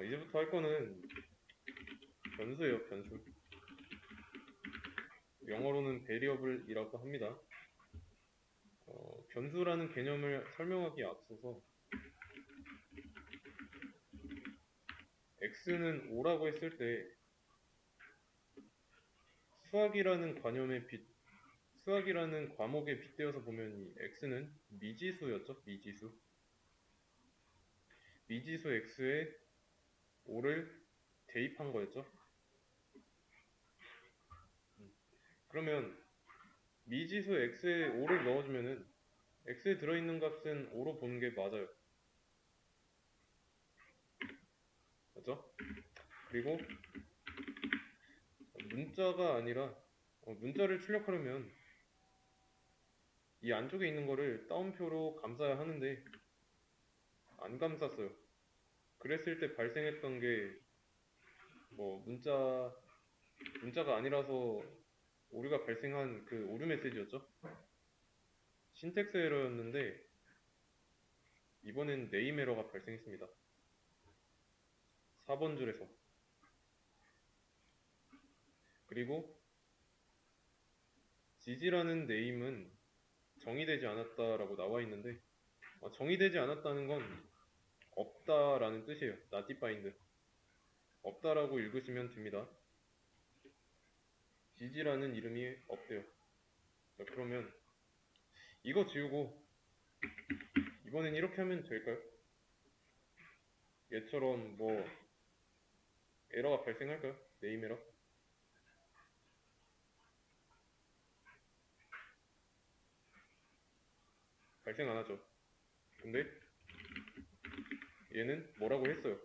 이제부터 할 거는 변수예요, 변수. 영어로는 variable이라고 합니다. 변수라는 개념을 설명하기에 앞서서 x는 5라고 했을 때 수학이라는 과목에 빗대어서 보면 이 x는 미지수였죠, 미지수. 미지수 x에 5를 대입한 거였죠. 그러면 미지수 x에 5를 넣어주면은 x에 들어있는 값은 5로 보는 게 맞아요. 맞죠? 그리고 문자가 아니라 문자를 출력하려면 이 안쪽에 있는 거를 따옴표로 감싸야 하는데 안 감쌌어요. 그랬을 때 발생했던 게 문자가 아니라서 오류가 발생한 그 오류 메시지였죠. 신텍스 에러였는데 이번엔 네임 에러가 발생했습니다. 4번 줄에서. 그리고 지지라는 네임은 정의되지 않았다라고 나와 있는데 정의되지 않았다는 건 없다라는 뜻이에요. not defined. 없다라고 읽으시면 됩니다. 지지라는 이름이 없대요. 자, 그러면 이거 지우고 이번엔 이렇게 하면 될까요? 얘처럼 에러가 발생할까요? 네임 에러? 발생 안 하죠. 근데 얘는 뭐라고 했어요.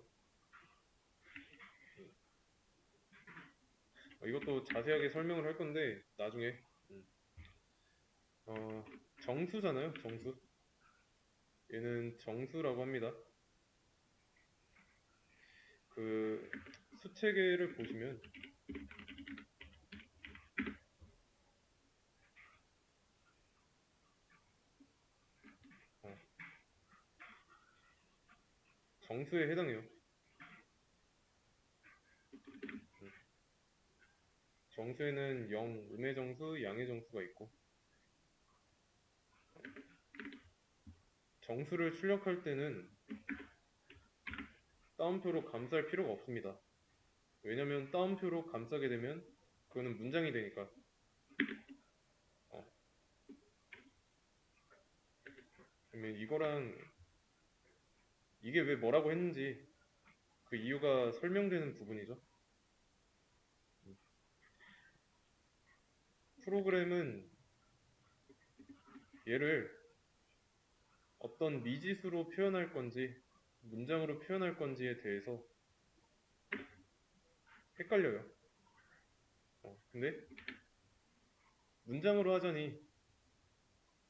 이것도 자세하게 설명을 할 건데 나중에 정수잖아요. 정수. 얘는 정수라고 합니다. 그 수체계를 보시면 정수에 해당해요. 정수에는 음의 정수, 양의 정수가 있고 정수를 출력할 때는 따옴표로 감쌀 필요가 없습니다. 왜냐면 따옴표로 감싸게 되면 그거는 문장이 되니까. 그러면 이게 왜 뭐라고 했는지 그 이유가 설명되는 부분이죠. 프로그램은 얘를 어떤 미지수로 표현할 건지 문장으로 표현할 건지에 대해서 헷갈려요. 근데 문장으로 하자니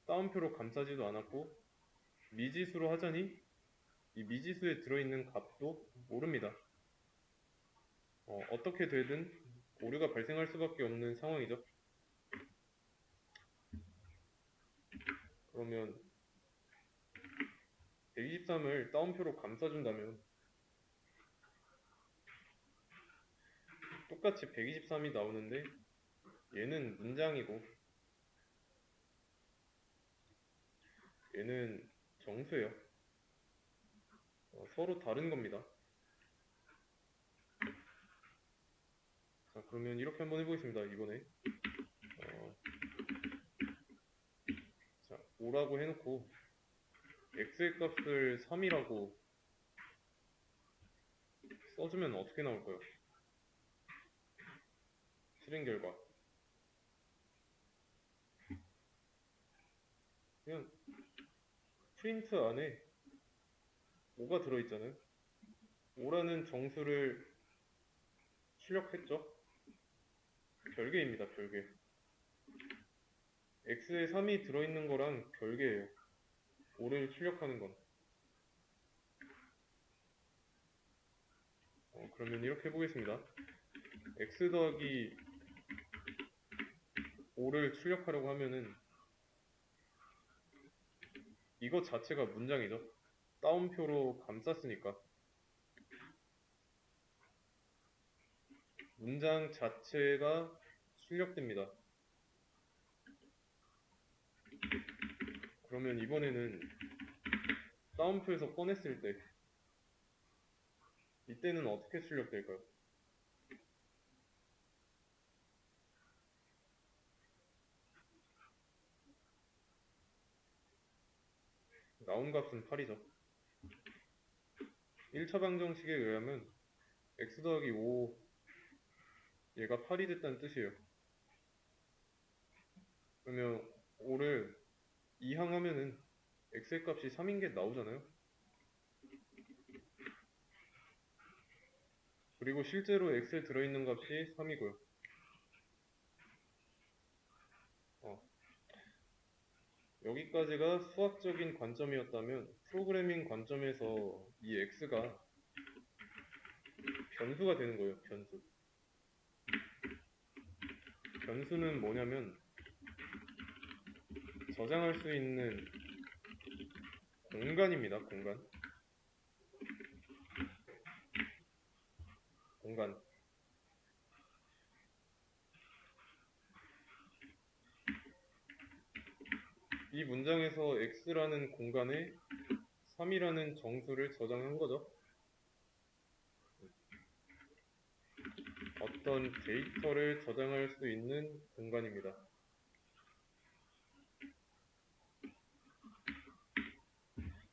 따옴표로 감싸지도 않았고 미지수로 하자니 이 미지수에 들어있는 값도 모릅니다. 어떻게 되든 오류가 발생할 수밖에 없는 상황이죠. 그러면 123을 따옴표로 감싸준다면 똑같이 123이 나오는데 얘는 문장이고 얘는 정수예요. 서로 다른 겁니다. 자, 그러면 이렇게 한번 해보겠습니다. 이번에 5라고 해놓고 x의 값을 3이라고 써주면 어떻게 나올까요? 실행 결과 그냥 프린트 안에 5가 들어있잖아요. 5라는 정수를 출력했죠. 별개입니다. 별개. x에 3이 들어있는 거랑 별개예요. 5를 출력하는 건. 그러면 이렇게 해보겠습니다. x 더하기 5를 출력하려고 하면은 이것 자체가 문장이죠. 따옴표로 감쌌으니까. 문장 자체가 출력됩니다. 그러면 이번에는 따옴표에서 꺼냈을 때 이때는 어떻게 출력될까요? 나온 값은 8이죠. 1차 방정식에 의하면 x 더하기 5 얘가 8이 됐다는 뜻이에요. 그러면 5를 이항하면은 x의 값이 3인 게 나오잖아요. 그리고 실제로 x에 들어있는 값이 3이고요. 여기까지가 수학적인 관점이었다면 프로그래밍 관점에서 이 x가 변수가 되는 거예요. 변수. 변수는 뭐냐면 저장할 수 있는 공간입니다. 공간. 이 문장에서 x라는 공간에 3이라는 정수를 저장한 거죠. 어떤 데이터를 저장할 수 있는 공간입니다.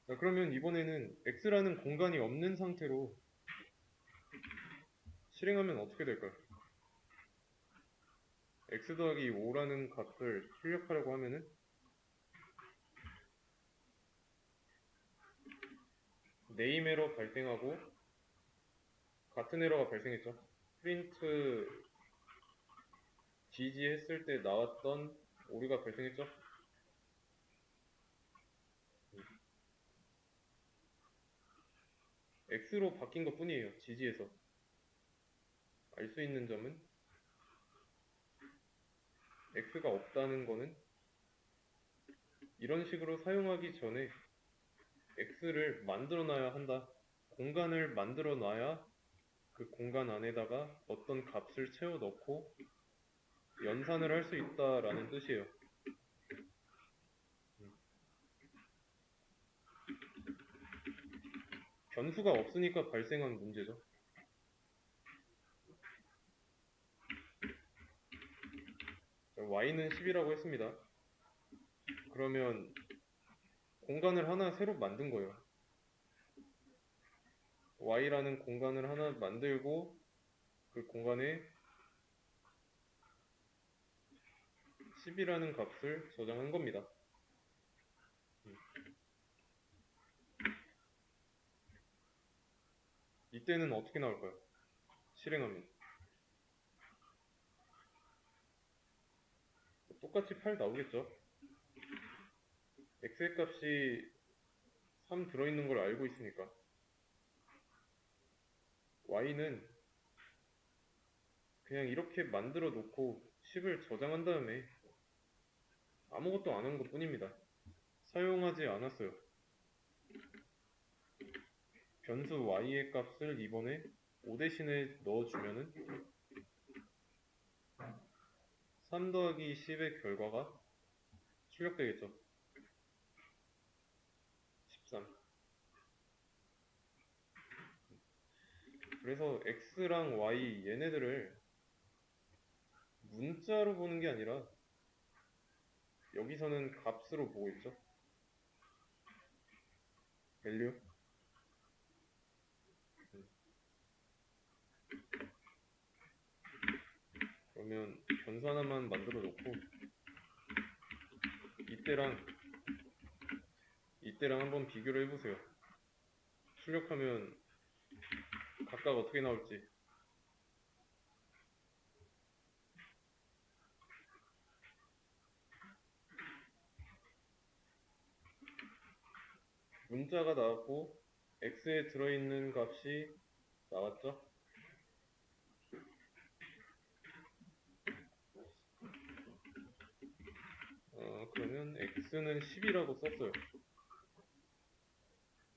자, 그러면 이번에는 x라는 공간이 없는 상태로 실행하면 어떻게 될까요? x 더하기 5라는 값을 출력하려고 하면은 네임 에러 발생하고 같은 에러가 발생했죠. 프린트 gg 했을 때 나왔던 오류가 발생했죠. x로 바뀐 것 뿐이에요. gg에서 알 수 있는 점은 x가 없다는 거는 이런 식으로 사용하기 전에 x를 만들어 놔야 한다. 공간을 만들어 놔야 그 공간 안에다가 어떤 값을 채워 넣고 연산을 할 수 있다라는 뜻이에요. 변수가 없으니까 발생한 문제죠. y는 10이라고 했습니다. 그러면 공간을 하나 새로 만든 거예요. y라는 공간을 하나 만들고 그 공간에 10이라는 값을 저장한 겁니다. 이때는 어떻게 나올까요? 실행하면 똑같이 8 나오겠죠? x의 값이 3 들어있는 걸 알고 있으니까 y는 그냥 이렇게 만들어 놓고 10을 저장한 다음에 아무것도 안 한 것 뿐입니다. 사용하지 않았어요. 변수 y의 값을 이번에 5 대신에 넣어주면은 3 더하기 10의 결과가 출력되겠죠. 13. 그래서 x랑 y 얘네들을 문자로 보는 게 아니라 여기서는 값으로 보고 있죠. 밸류. 그러면 변수 하나만 만들어 놓고 이때랑 한번 비교를 해보세요. 출력하면 각각 어떻게 나올지. 문자가 나왔고 x에 들어있는 값이 나왔죠. 그러면 x는 10이라고 썼어요.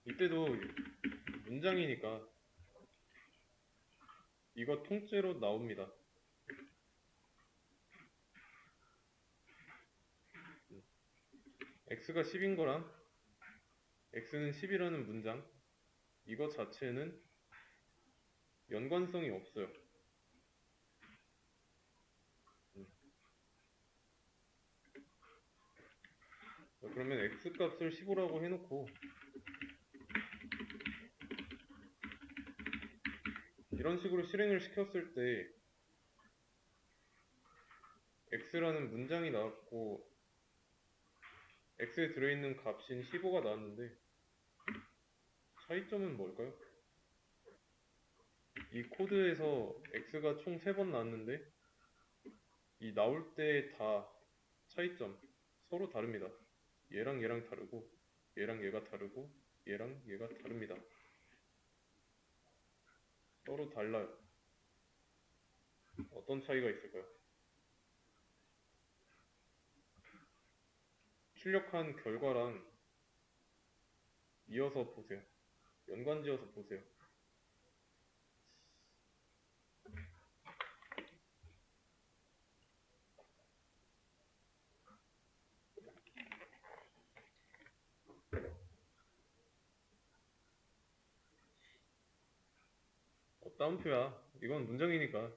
이때도 문장이니까 이거 통째로 나옵니다. x가 10인 거랑 x는 10이라는 문장, 이거 자체는 연관성이 없어요. 그러면 x 값을 15라고 해놓고 이런 식으로 실행을 시켰을 때 x라는 문장이 나왔고 x에 들어있는 값인 15가 나왔는데 차이점은 뭘까요? 이 코드에서 x가 총 3번 나왔는데 이 나올 때 다 차이점 서로 다릅니다. 얘랑 얘랑 다르고 얘랑 얘가 다르고 얘랑 얘가 다릅니다. 서로 달라요. 어떤 차이가 있을까요? 출력한 결과랑 이어서 보세요. 연관지어서 보세요. 따옴표야. 이건 문장이니까.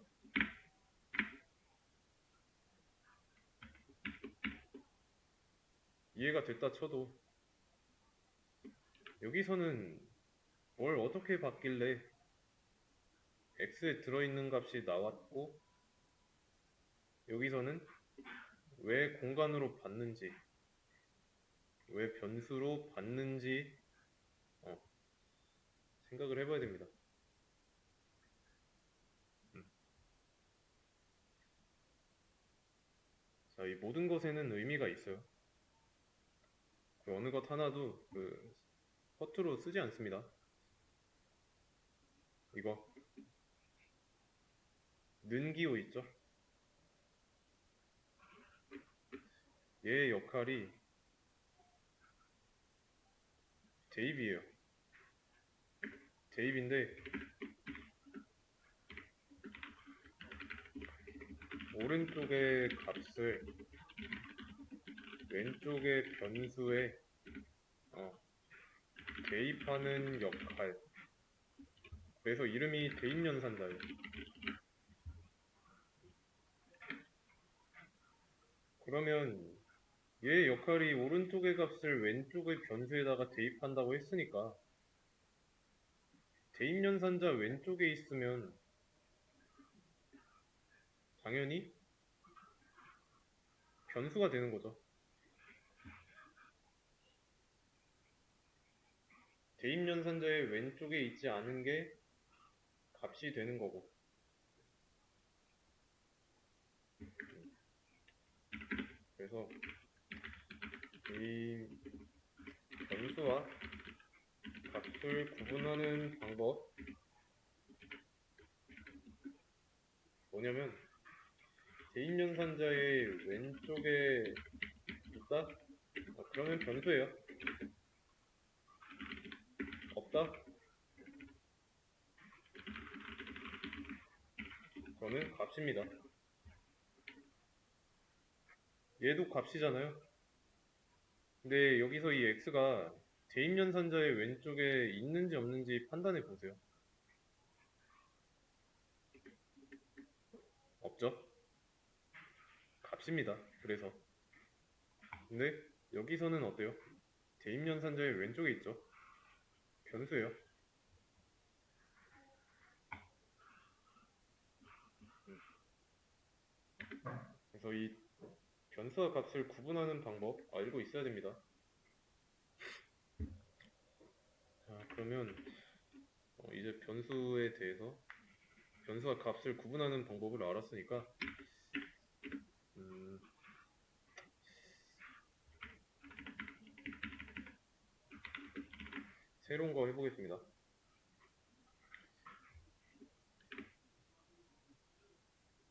이해가 됐다 쳐도 여기서는 뭘 어떻게 받길래 x에 들어있는 값이 나왔고 여기서는 왜 공간으로 받는지 왜 변수로 받는지 생각을 해봐야 됩니다. 자, 이 모든 것에는 의미가 있어요. 어느 것 하나도 허투루 쓰지 않습니다. 이거 는기호 있죠? 얘의 역할이 대입이에요. 대입인데 오른쪽의 값을 왼쪽의 변수에 대입하는 역할. 그래서 이름이 대입연산자예요. 그러면 얘의 역할이 오른쪽의 값을 왼쪽의 변수에다가 대입한다고 했으니까 대입연산자 왼쪽에 있으면 당연히 변수가 되는 거죠. 대입연산자의 왼쪽에 있지 않은 게 값이 되는 거고. 그래서 이 변수와 값을 구분하는 방법 뭐냐면 대입연산자의 왼쪽에 있다? 그러면 변수예요. 없다? 그러면 값입니다. 얘도 값이잖아요. 근데 여기서 이 x가 대입연산자의 왼쪽에 있는지 없는지 판단해 보세요. 없죠? 값입니다. 그래서 근데 여기서는 어때요? 대입연산자의 왼쪽에 있죠? 변수예요. 그래서 이 변수와 값을 구분하는 방법 알고 있어야 됩니다. 자, 그러면 이제 변수에 대해서 변수와 값을 구분하는 방법을 알았으니까 새로운 거 해보겠습니다.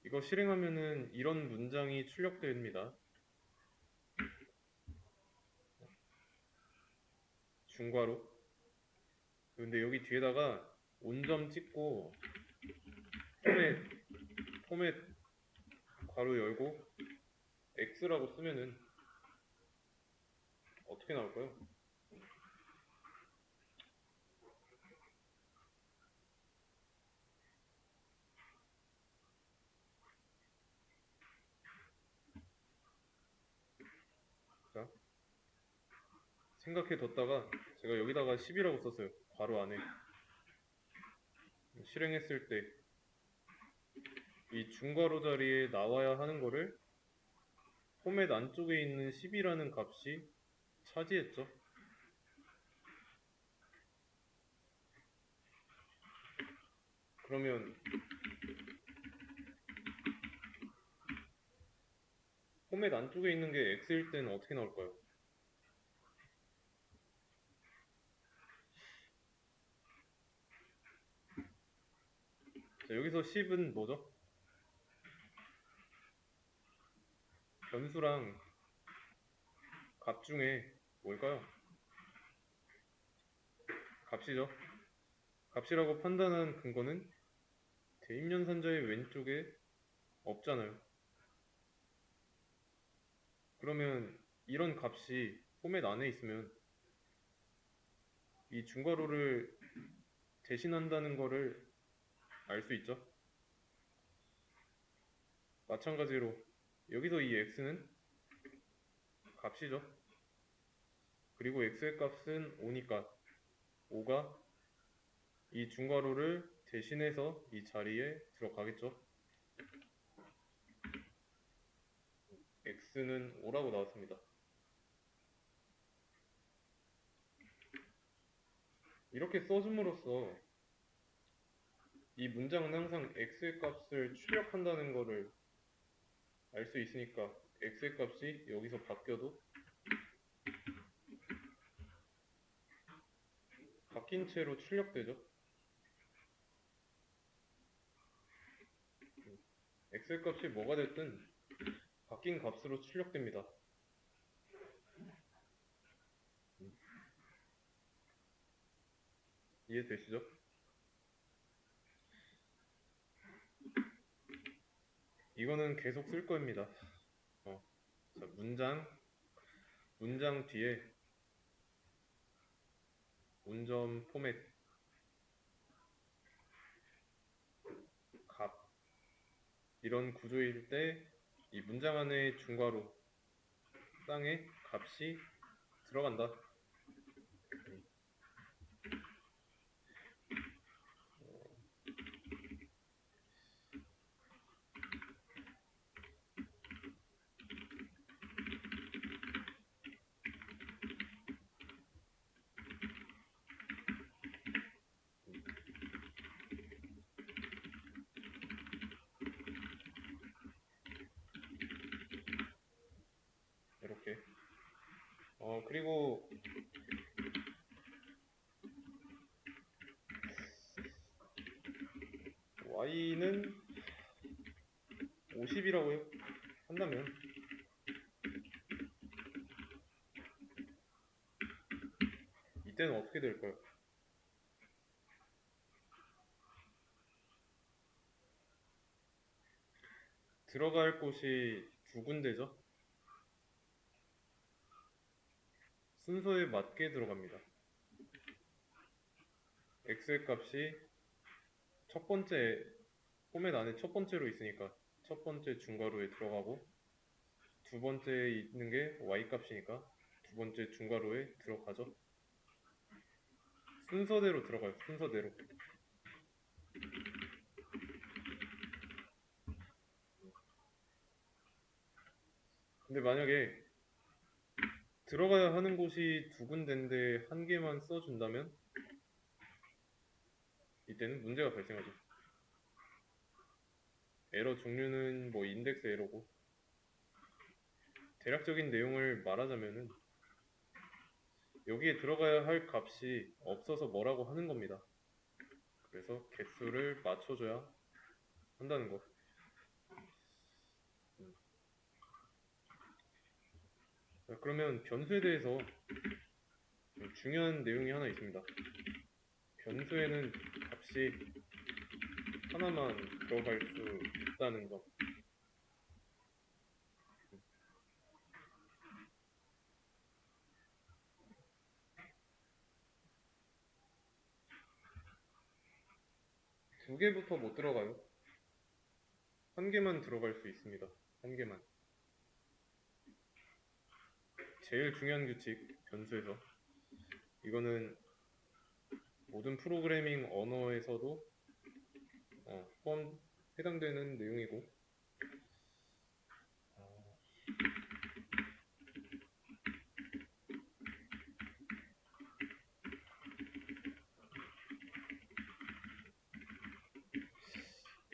이거 실행하면은 이런 문장이 출력됩니다. 중괄호. 근데 여기 뒤에다가 온점 찍고 포맷 괄호 열고 x라고 쓰면은 어떻게 나올까요? 자, 생각해 뒀다가 제가 여기다가 10이라고 썼어요. 괄호 안에. 실행했을 때 이 중괄호 자리에 나와야 하는 거를 포맷 안쪽에 있는 10이라는 값이 차지했죠. 그러면 포맷 안쪽에 있는 게 x일 때는 어떻게 나올까요? 자, 여기서 10은 뭐죠? 변수랑 값 중에 뭘까요? 값이죠. 값이라고 판단한 근거는 대입연산자의 왼쪽에 없잖아요. 그러면 이런 값이 포맷 안에 있으면 이 중괄호를 대신한다는 거를 알 수 있죠. 마찬가지로 여기서 이 x는 값이죠. 그리고 x의 값은 5니까 5가 이 중괄호를 대신해서 이 자리에 들어가겠죠. x는 5라고 나왔습니다. 이렇게 써줌으로써 이 문장은 항상 x의 값을 출력한다는 거를 알 수 있으니까 x의 값이 여기서 바뀌어도 바뀐 채로 출력되죠. x의 값이 뭐가 됐든 바뀐 값으로 출력됩니다. 이해되시죠? 이거는 계속 쓸 겁니다. 자, 문장 뒤에 문점 포맷 값 이런 구조일 때 이 문장 안에 중괄호 땅에 값이 들어간다. 이렇게. 그리고 y는 50이라고 한다면 이때는 어떻게 될까요? 들어갈 곳이 두 군데죠. 순서에 맞게 들어갑니다. x의 값이 첫 번째 포맷 안에 첫 번째로 있으니까 첫 번째 중괄호에 들어가고 두 번째에 있는 게 y 값이니까 두 번째 중괄호에 들어가죠. 순서대로 들어가요. 순서대로. 근데 만약에 들어가야 하는 곳이 두 군데인데 한 개만 써준다면 이때는 문제가 발생하죠. 에러 종류는 뭐 인덱스 에러고 대략적인 내용을 말하자면은 여기에 들어가야 할 값이 없어서 뭐라고 하는 겁니다. 그래서 개수를 맞춰줘야 한다는 거. 자, 그러면 변수에 대해서 중요한 내용이 하나 있습니다. 변수에는 값이 하나만 들어갈 수 있다는 점. 두 개부터 못 들어가요. 한 개만 들어갈 수 있습니다. 한 개만. 제일 중요한 규칙, 변수에서. 이거는 모든 프로그래밍 언어에서도 해당되는 내용이고,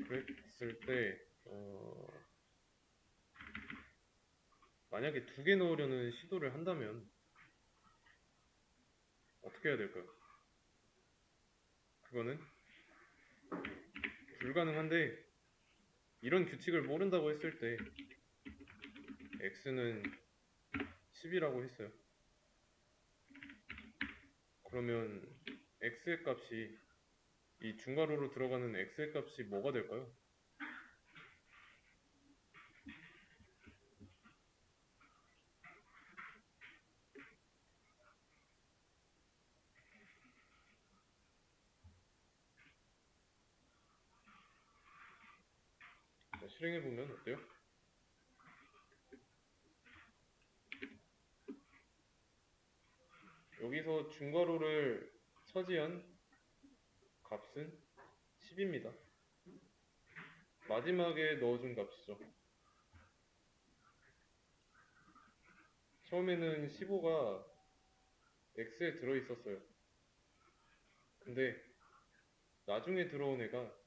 그랬을 때, 만약에 두 개 넣으려는 시도를 한다면 어떻게 해야 될까요? 그거는 불가능한데, 이런 규칙을 모른다고 했을 때 x는 10이라고 했어요. 그러면 x의 값이, 이 중괄호로 들어가는 x의 값이 뭐가 될까요? 자, 실행해보면 어때요? 여기서 중괄호를 차지한 값은 10입니다. 마지막에 넣어준 값이죠. 처음에는 15가 x에 들어있었어요. 근데 나중에 들어온 애가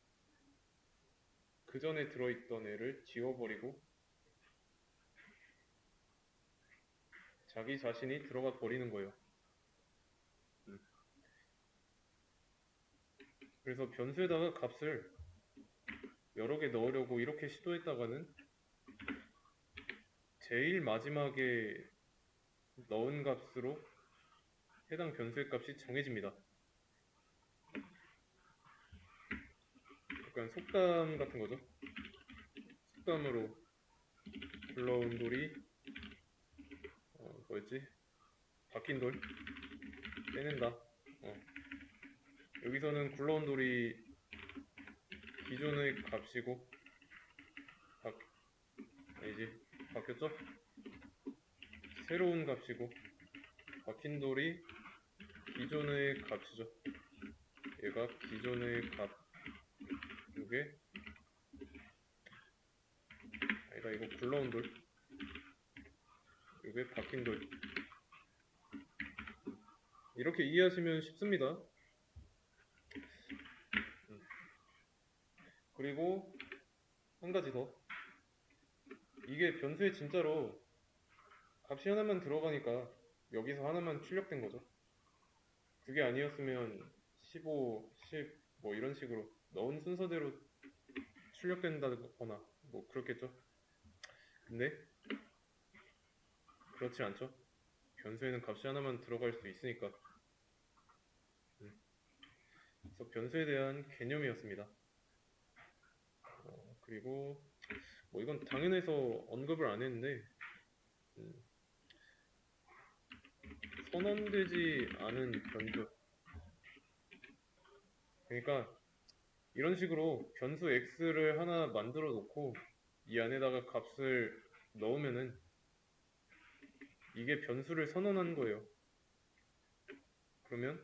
그 전에 들어있던 애를 지워버리고 자기 자신이 들어가 버리는 거예요. 그래서 변수에다가 값을 여러 개 넣으려고 이렇게 시도했다가는 제일 마지막에 넣은 값으로 해당 변수의 값이 정해집니다. 약간 속담 같은 거죠. 속담으로 굴러온 돌이 뭐였지? 박힌 돌 빼낸다. 여기서는 굴러온 돌이 기존의 값이고 아니지, 바뀌었죠? 새로운 값이고 박힌 돌이 기존의 값이죠. 얘가 기존의 값, 이게 아니다, 이거 굴러온 돌, 이게 박힌 돌. 이렇게 이해하시면 쉽습니다. 그리고 한 가지 더, 이게 변수에 진짜로 값이 하나만 들어가니까 여기서 하나만 출력된 거죠. 그게 아니었으면 15, 10 뭐 이런 식으로 넣은 순서대로 출력된다거나 뭐 그렇겠죠. 근데 그렇지 않죠. 변수에는 값이 하나만 들어갈 수 있으니까. 그래서 변수에 대한 개념이었습니다. 그리고 뭐 이건 당연해서 언급을 안 했는데, 선언되지 않은 변수. 그러니까 이런 식으로 변수 x를 하나 만들어 놓고 이 안에다가 값을 넣으면은 이게 변수를 선언한 거예요. 그러면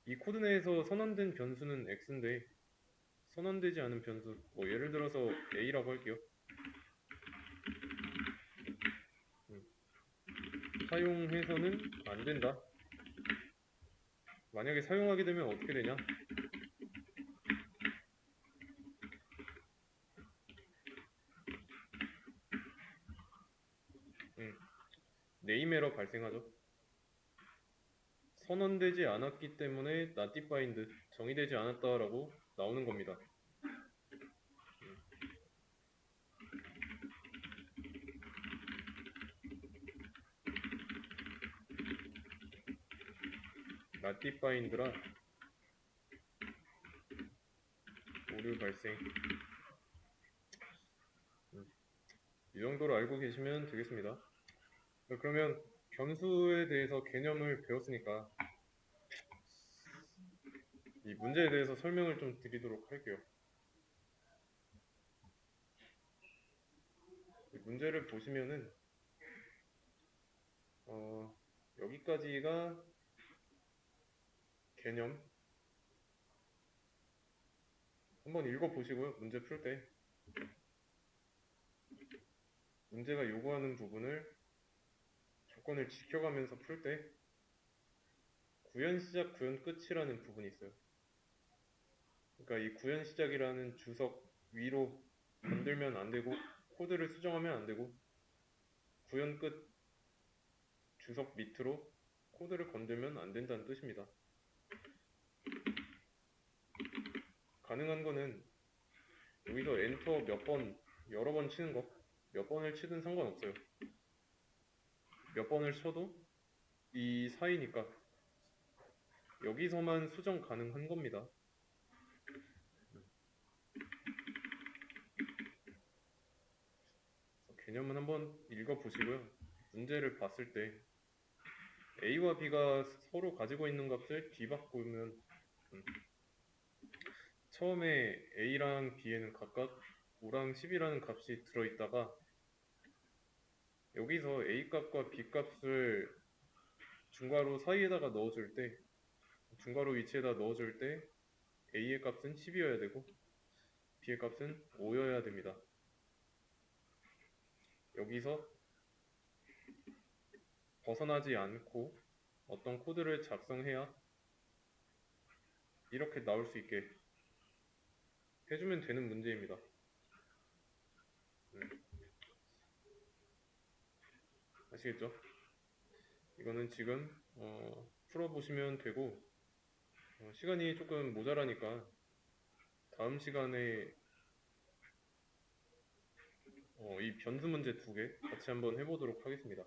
이 코드 내에서 선언된 변수는 x인데 선언되지 않은 변수, 뭐 예를 들어서 a라고 할게요. 사용해서는 안 된다. 만약에 사용하게 되면 어떻게 되냐? 네임 에러 발생하죠. 선언되지 않았기 때문에 not defined, 정의되지 않았다라고 나오는 겁니다. not defined라 오류 발생. 이 정도로 알고 계시면 되겠습니다. 그러면 변수에 대해서 개념을 배웠으니까 이 문제에 대해서 설명을 좀 드리도록 할게요. 이 문제를 보시면은 여기까지가 개념. 한번 읽어보시고요. 문제 풀 때 문제가 요구하는 부분을 조건을 지켜가면서 풀 때 구현 시작, 구현 끝이라는 부분이 있어요. 그러니까 이 구현 시작이라는 주석 위로 건들면 안 되고 코드를 수정하면 안 되고 구현 끝 주석 밑으로 코드를 건들면 안 된다는 뜻입니다. 가능한 거는 여기서 엔터 몇 번, 여러 번 치는 거, 몇 번을 치든 상관없어요. 몇 번을 쳐도 이 사이니까 여기서만 수정 가능한 겁니다. 개념은 한번 읽어보시고요. 문제를 봤을 때 A와 B가 서로 가지고 있는 값을 뒤바꾸면 처음에 A랑 B에는 각각 5랑 10이라는 값이 들어있다가 여기서 A 값과 B 값을 중괄호 사이에다가 넣어줄 때 중괄호 위치에다 넣어줄 때 A의 값은 10이어야 되고 B의 값은 5여야 됩니다. 여기서 벗어나지 않고 어떤 코드를 작성해야 이렇게 나올 수 있게 해주면 되는 문제입니다. 아시겠죠? 이거는 지금 풀어보시면 되고 시간이 조금 모자라니까 다음 시간에 이 변수 문제 2개 같이 한번 해보도록 하겠습니다.